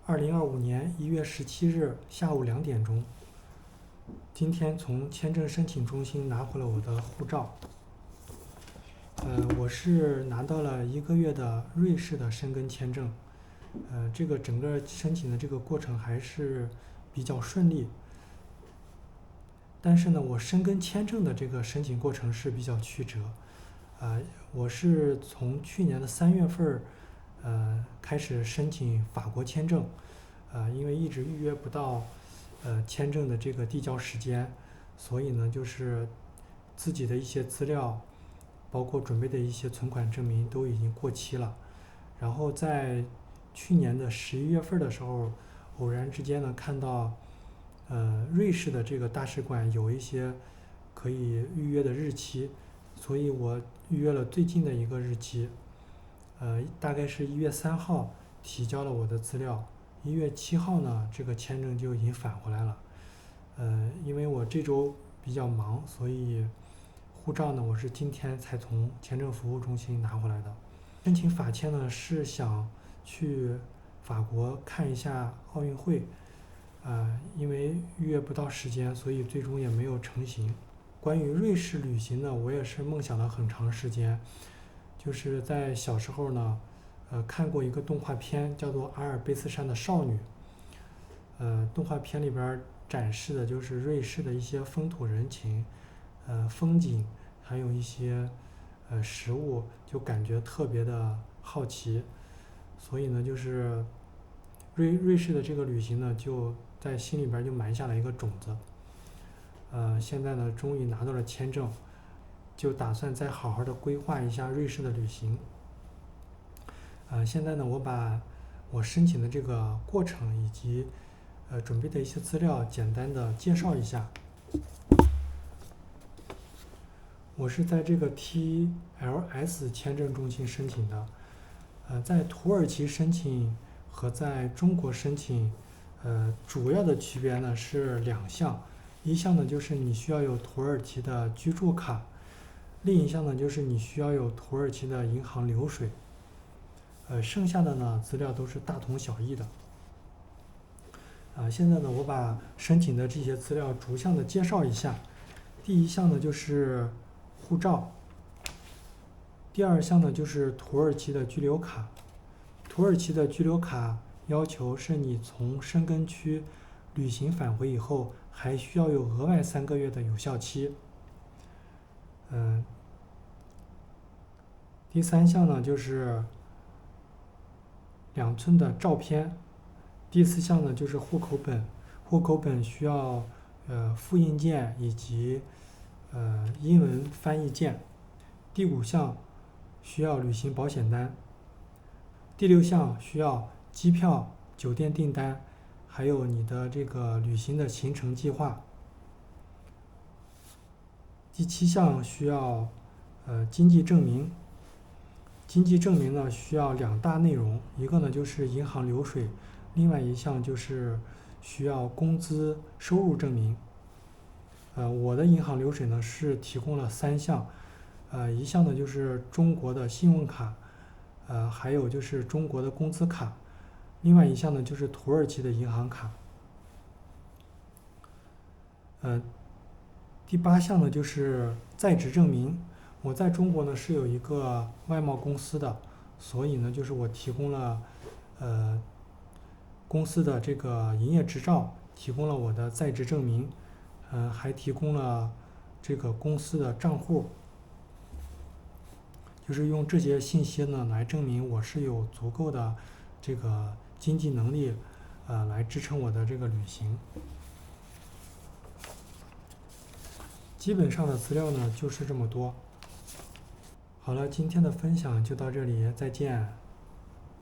2025年1月17日下午2点钟，今天从签证申请中心拿回了我的护照。我是拿到了1个月的瑞士的申根签证。这个整个申请的这个过程还是比较顺利。但是呢，我申根签证的这个申请过程是比较曲折。我是从去年的3月份开始申请法国签证，因为一直预约不到签证的这个递交时间，所以呢就是自己的一些资料，包括准备的一些存款证明都已经过期了。然后在去年的11月份的时候，偶然之间呢看到瑞士的这个大使馆有一些可以预约的日期，所以我预约了最近的一个日期，大概是1月3号提交了我的资料，1月7号呢这个签证就已经返回来了。因为我这周比较忙，所以护照呢我是今天才从签证服务中心拿回来的。申请法签呢是想去法国看一下奥运会，因为预约不到时间，所以最终也没有成行。关于瑞士旅行呢，我也是梦想了很长时间，就是在小时候呢，看过一个动画片，叫做《阿尔卑斯山的少女》。动画片里边展示的就是瑞士的一些风土人情，风景，还有一些食物，就感觉特别的好奇。所以呢，就是瑞士的这个旅行呢，就在心里边就埋下了一个种子。现在呢，终于拿到了签证，就打算再好好的规划一下瑞士的旅行。现在呢，我把我申请的这个过程以及准备的一些资料简单的介绍一下。我是在这个 TLS 签证中心申请的。在土耳其申请和在中国申请，主要的区别呢是2项。一项呢就是你需要有土耳其的居住卡，另一项呢就是你需要有土耳其的银行流水。剩下的呢资料都是大同小异的。现在呢我把申请的这些资料逐项的介绍一下。第一项呢就是护照，第2项呢就是土耳其的居留卡。土耳其的居留卡要求是你从申根区旅行返回以后，还需要有额外3个月的有效期。第3项呢就是2寸的照片。第4项呢就是户口本，户口本需要复印件以及英文翻译件。第5项需要旅行保险单。第6项需要机票、酒店订单，还有你的这个旅行的行程计划。第7项需要经济证明。经济证明呢需要2大内容，一个呢就是银行流水，另外一项就是需要工资收入证明。我的银行流水呢是提供了3项，一项呢就是中国的信用卡，还有就是中国的工资卡，另外一项呢就是土耳其的银行卡。第8项呢就是在职证明。我在中国呢是有一个外贸公司的，所以呢就是我提供了公司的这个营业执照，提供了我的在职证明，还提供了这个公司的账户，就是用这些信息呢来证明我是有足够的这个经济能力，来支撑我的这个旅行。基本上的资料呢就是这么多。好了，今天的分享就到这里，再见。